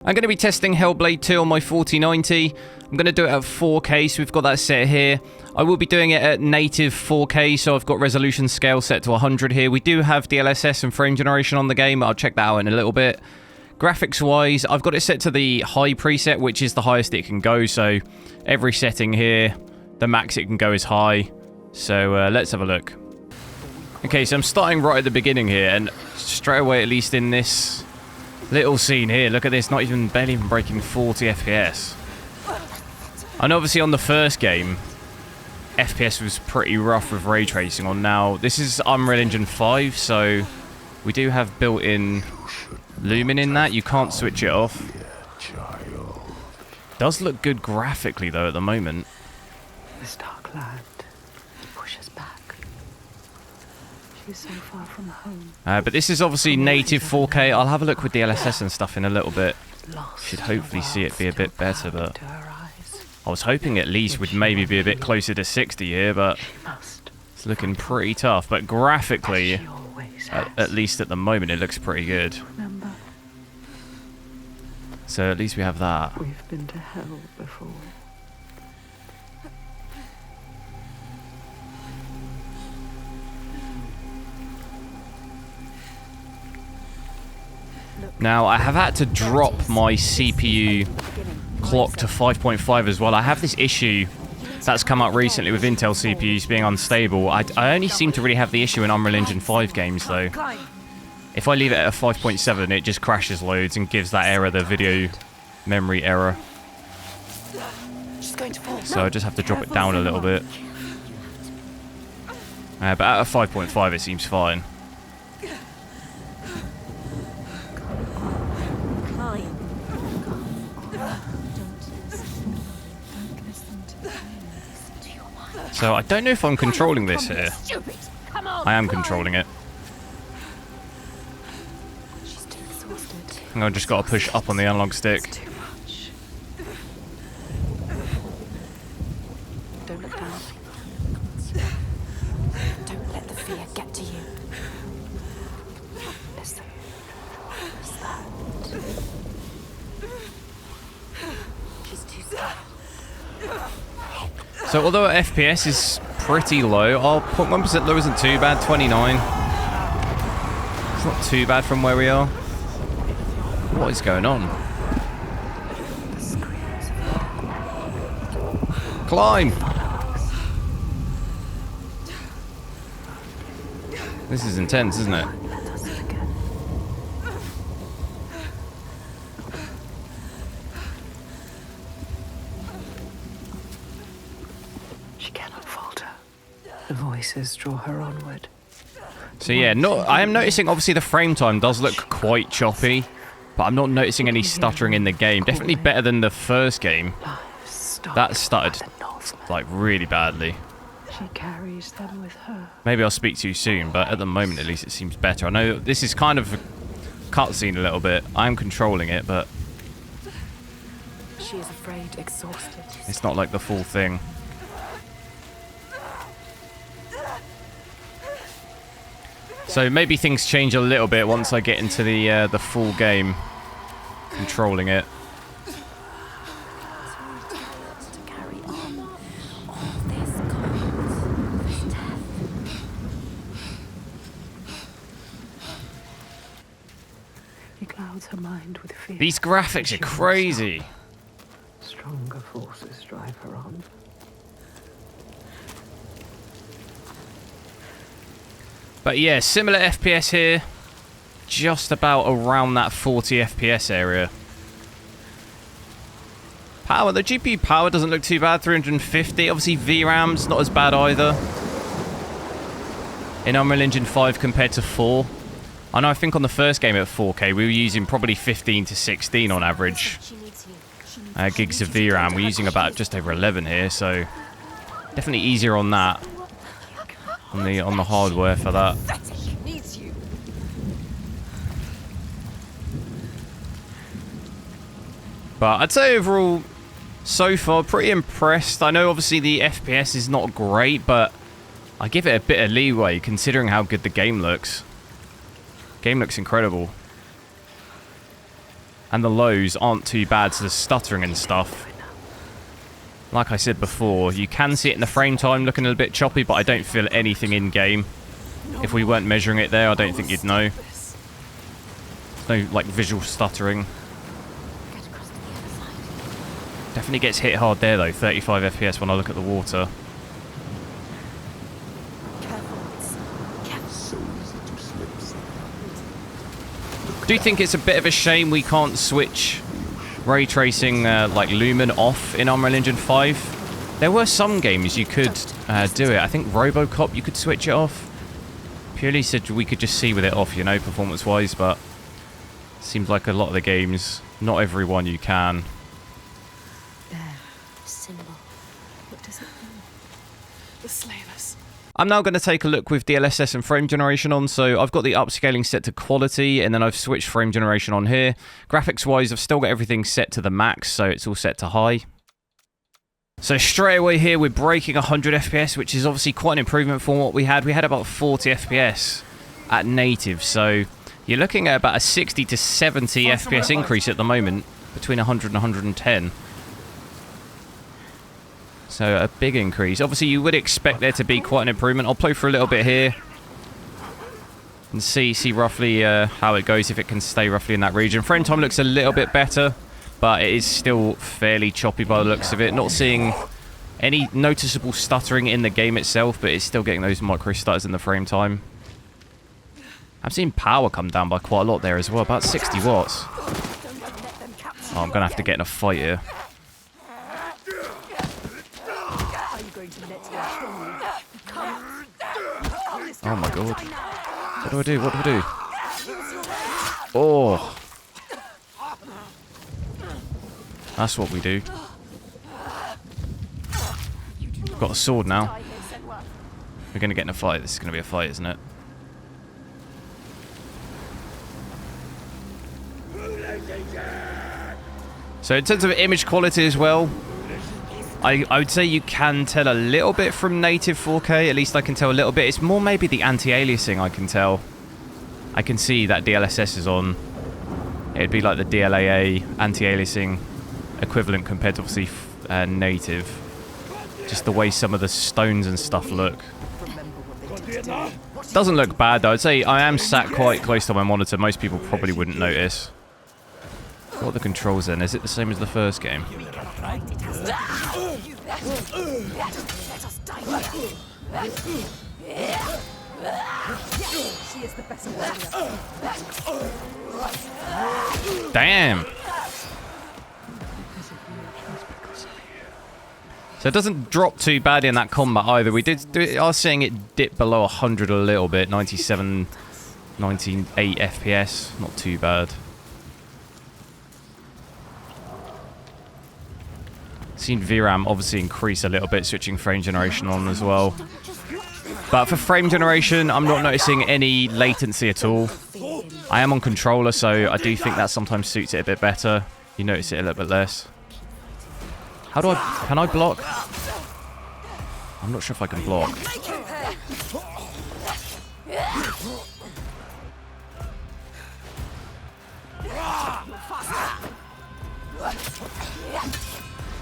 I'm going to be testing Hellblade 2 on my 4090. I'm going to do it at 4K, so we've got that set here. I will be doing it at native 4K, so I've got resolution scale set to 100 here. We do have DLSS and frame generation on the game. I'll check that out in a little bit. Graphics-wise, I've got it set to the high preset, which is the highest it can go. So every setting here, the max it can go is high. So let's have a look. Okay, so I'm starting right at the beginning here, and straight away, at least in this little scene here, look at this, barely even breaking 40 FPS. And obviously on the first game, FPS was pretty rough with ray tracing on. Now, this is Unreal Engine 5, so we do have built-in lumen in that. You can't switch it off. Does look good graphically, though, at the moment. This dark land pushes back. She's so far from home. But this is obviously native 4K. I'll have a look with DLSS and stuff in a little bit. Should hopefully see it be a bit better, but I was hoping at least we'd maybe be a bit closer to 60 here, but it's looking pretty tough. But graphically, at least at the moment, it looks pretty good. So at least we have that. We've been to hell before. Now, I have had to drop my CPU clock to 5.5 as well. I have this issue that's come up recently with Intel CPUs being unstable. I only seem to really have the issue in Unreal Engine 5 games, though. If I leave it at a 5.7, it just crashes loads and gives that error, the video memory error. So I just have to drop it down a little bit. But at a 5.5, it seems fine. So I don't know if I'm controlling this here. I am controlling it. I've just got to push up on the analog stick. Don't look down. Don't let the fear get to you. Listen. What's that? She's too scared. So although FPS is pretty low, our 0.1% low isn't too bad, 29. It's not too bad from where we are. What is going on? Climb! This is intense, isn't it? She cannot falter. The voices draw her onward. So yeah, I am noticing obviously the frame time does look quite choppy. But I'm not noticing any stuttering in the game. Definitely better than the first game. That stuttered like really badly. She carries them with her. Maybe I'll speak too soon, but at the moment at least it seems better. I know this is kind of a cutscene a little bit. I'm controlling it, but she is afraid, exhausted. It's not like the full thing. So maybe things change a little bit once I get into the full game, controlling it. He clouds her mind with fear. These graphics are crazy. Stronger forces drive her on. But yeah, similar FPS here. Just about around that 40 FPS area. Power, the GPU power doesn't look too bad, 350. Obviously VRAM's not as bad either. In Unreal Engine 5 compared to 4. I know, I think on the first game at 4K we were using probably 15 to 16 on average. Gigs of VRAM. We're using about just over 11 here, so definitely easier on that. On the hardware for that. But I'd say overall, so far, pretty impressed. I know obviously the FPS is not great, but I give it a bit of leeway considering how good the game looks. Game looks incredible. And the lows aren't too bad, so the stuttering and stuff. Like I said before, you can see it in the frame time looking a little bit choppy, but I don't feel anything in-game. If we weren't measuring it there, I don't think you'd know. There's no, like, visual stuttering. Definitely gets hit hard there, though. 35 FPS when I look at the water. Do you think it's a bit of a shame we can't switch ray tracing like Lumen off in Unreal Engine 5? There were some games you could do it. I think RoboCop you could switch it off. Purely said we could just see with it off, you know, performance-wise, but it seems like a lot of the games, not every one you can. There, symbol. What does it mean? The slavers. I'm now going to take a look with DLSS and frame generation on. So I've got the upscaling set to quality, and then I've switched frame generation on here. Graphics wise, I've still got everything set to the max, so it's all set to high. So straight away here, we're breaking 100 FPS, which is obviously quite an improvement from what we had. We had about 40 FPS at native, so you're looking at about a 60 to 70 FPS increase at the moment, between 100 and 110. So a big increase. Obviously, you would expect there to be quite an improvement. I'll play for a little bit here and see roughly how it goes, if it can stay roughly in that region. Frame time looks a little bit better, but it is still fairly choppy by the looks of it. Not seeing any noticeable stuttering in the game itself, but it's still getting those micro stutters in the frame time. I've seen power come down by quite a lot there as well, about 60 watts. Oh, I'm going to have to get in a fight here. Oh my god. What do I do? What do I do? Oh. That's what we do. Got a sword now. We're going to get in a fight. This is going to be a fight, isn't it? So in terms of image quality as well, I would say you can tell a little bit from native 4K. At least I can tell a little bit. It's more maybe the anti-aliasing I can tell. I can see that DLSS is on. It'd be like the DLAA anti-aliasing equivalent compared to obviously native. Just the way some of the stones and stuff look. Doesn't look bad though. I'd say I am sat quite close to my monitor. Most people probably wouldn't notice. What are the controls then? Is it the same as the first game? Damn! So it doesn't drop too bad in that combat either. We did do it, I was saying it dipped below 100 a little bit. 97, 98 FPS. Not too bad. Seen VRAM obviously increase a little bit, switching frame generation on as well. But for frame generation, I'm not noticing any latency at all. I am on controller, so I do think that sometimes suits it a bit better. You notice it a little bit less. How do I... Can I block? I'm not sure if I can block.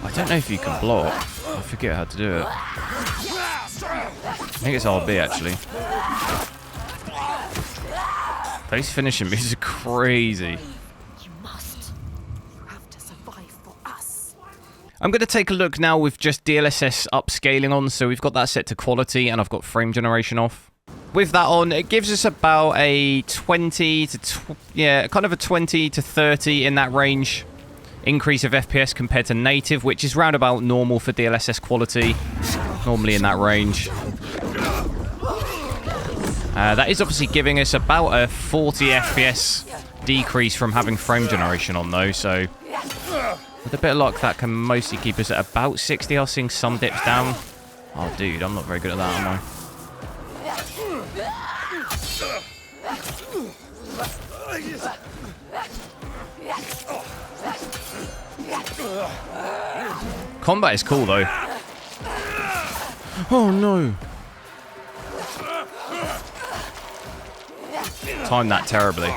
I don't know if you can block. I forget how to do it. I think it's RB actually. Those finishing moves are crazy. I'm going to take a look now with just DLSS upscaling on. So we've got that set to quality and I've got frame generation off. With that on, it gives us about a 20 to 20 to 30 in that range increase of FPS compared to native, which is round about normal for DLSS quality, normally in that range. That is obviously giving us about a 40 FPS decrease from having frame generation on though, so with a bit of luck that can mostly keep us at about 60. I was seeing some dips down. Oh dude, I'm not very good at that, am I? Combat is cool though. Oh no. Timed that terribly.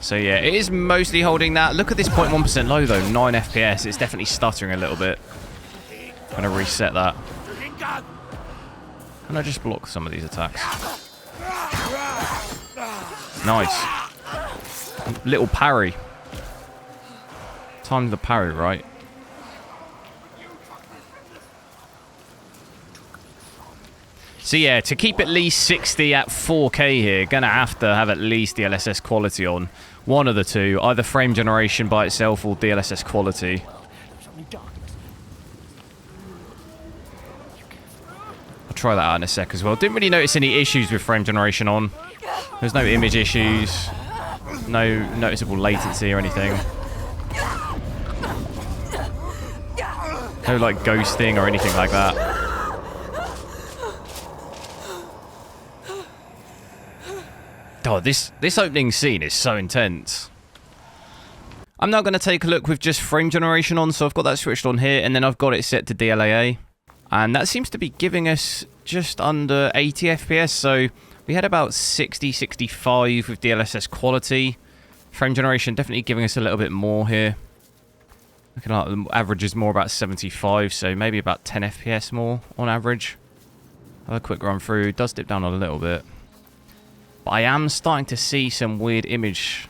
So yeah, it is mostly holding that. Look at this 0.1% low though, 9 FPS. It's definitely stuttering a little bit. I'm going to reset that. Can I just block some of these attacks? Nice. Little parry. Time the parry, right? So yeah, to keep at least 60 at 4K here, gonna have to have at least DLSS quality on. One of the two, either frame generation by itself or DLSS quality. I'll try that out in a sec as well. Didn't really notice any issues with frame generation on. There's no image issues, no noticeable latency or anything. No like ghosting or anything like that. Oh, this opening scene is so intense. I'm now going to take a look with just frame generation on, so I've got that switched on here, and then I've got it set to DLAA. And that seems to be giving us just under 80 FPS, so we had about 60, 65 with DLSS quality. Frame generation definitely giving us a little bit more here. Looking like the average is more about 75, so maybe about 10 FPS more on average. Have a quick run through. It does dip down a little bit. But I am starting to see some weird image.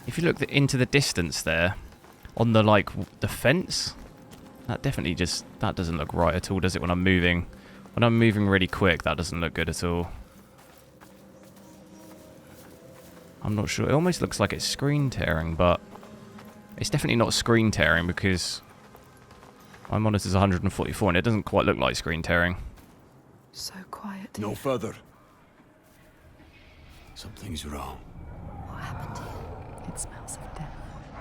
If you look into the distance there, on the fence, that definitely that doesn't look right at all, does it, when I'm moving? When I'm moving really quick, that doesn't look good at all. I'm not sure. It almost looks like it's screen tearing, but it's definitely not screen tearing because my monitor's 144 and it doesn't quite look like screen tearing. So quiet. No further. Something's wrong. What happened here? It smells of death.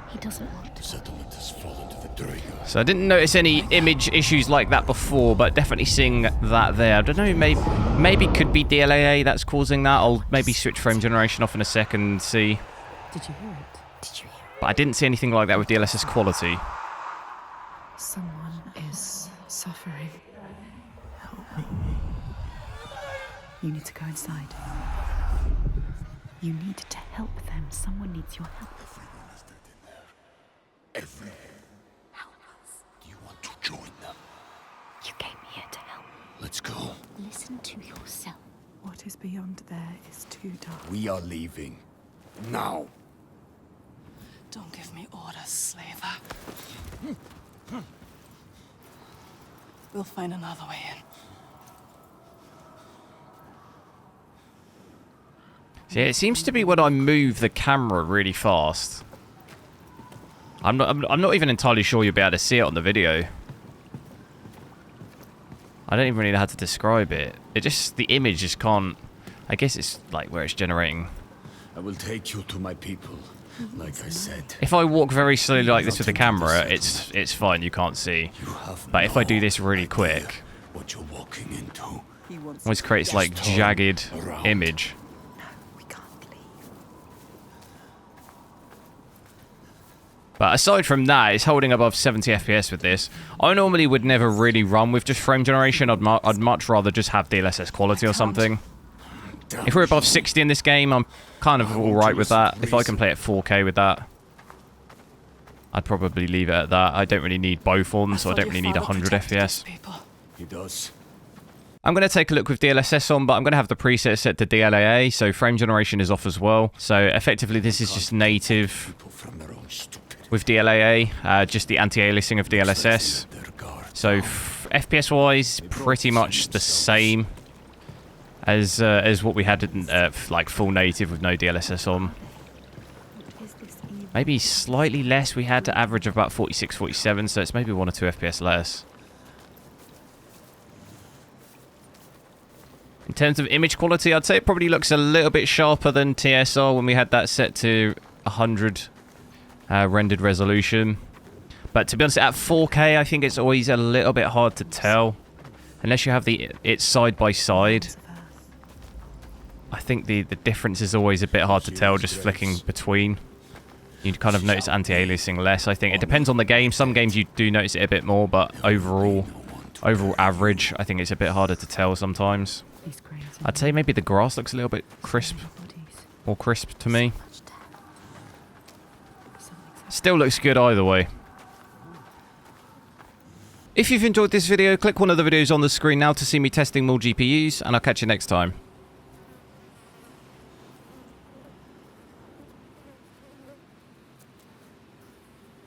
He doesn't want The to. settlement has fallen to the trigger. So I didn't notice any image issues like that before, but definitely seeing that there. I don't know, maybe could be DLAA that's causing that. I'll maybe switch frame generation off in a second and see. Did you hear it? Did you hear? But I didn't see anything like that with DLSS quality. Someone is suffering. Help me. You need to go inside. You need to help them. Someone needs your help. Everyone is dead in there. Everyone. Help us. Do you want to join them? You came here to help. Let's go. Listen to yourself. What is beyond there is too dark. We are leaving. Now. Don't give me orders, slaver. We'll find another way in. So yeah, it seems to be when I move the camera really fast. I'm not even entirely sure you'll be able to see it on the video. I don't even really know how to describe it. The image just can't. I guess it's like where it's generating. I will take you to my people, like I said. If I walk very slowly like this with the camera, it's fine. You can't see. You have But if I do no this really idea quick, what you're walking into. it always creates like jagged image. We can't leave. But aside from that, it's holding above 70 FPS with this. I normally would never really run with just frame generation. I'd much rather just have DLSS quality or something. If we're above 60 in this game, I'm kind of alright with that. If I can play at 4K with that, I'd probably leave it at that. I don't really need both on, so I don't really need 100 FPS. He does. I'm going to take a look with DLSS on, but I'm going to have the preset set to DLAA, so frame generation is off as well. So effectively, this is just native People from their own stupid. with DLAA, just the anti-aliasing of DLSS. Their guard. So FPS-wise, pretty much the same as what we had in like full native with no DLSS on. Is this evil? Maybe slightly less. We had to average of about 46, 47, so it's maybe 1 or 2 FPS less. In terms of image quality, I'd say it probably looks a little bit sharper than TSR when we had that set to 100 rendered resolution. But to be honest, at 4K, I think it's always a little bit hard to tell. Unless you have it side by side. I think the difference is always a bit hard to tell just flicking between. You kind of notice anti-aliasing less, I think. It depends on the game. Some games you do notice it a bit more, but overall average, I think it's a bit harder to tell sometimes. These grains I'd say maybe the grass looks a little bit crisp. bodies. More crisp to me. Much depth. Something's Still looks good either way. If you've enjoyed this video, click one of the videos on the screen now to see me testing more GPUs, and I'll catch you next time.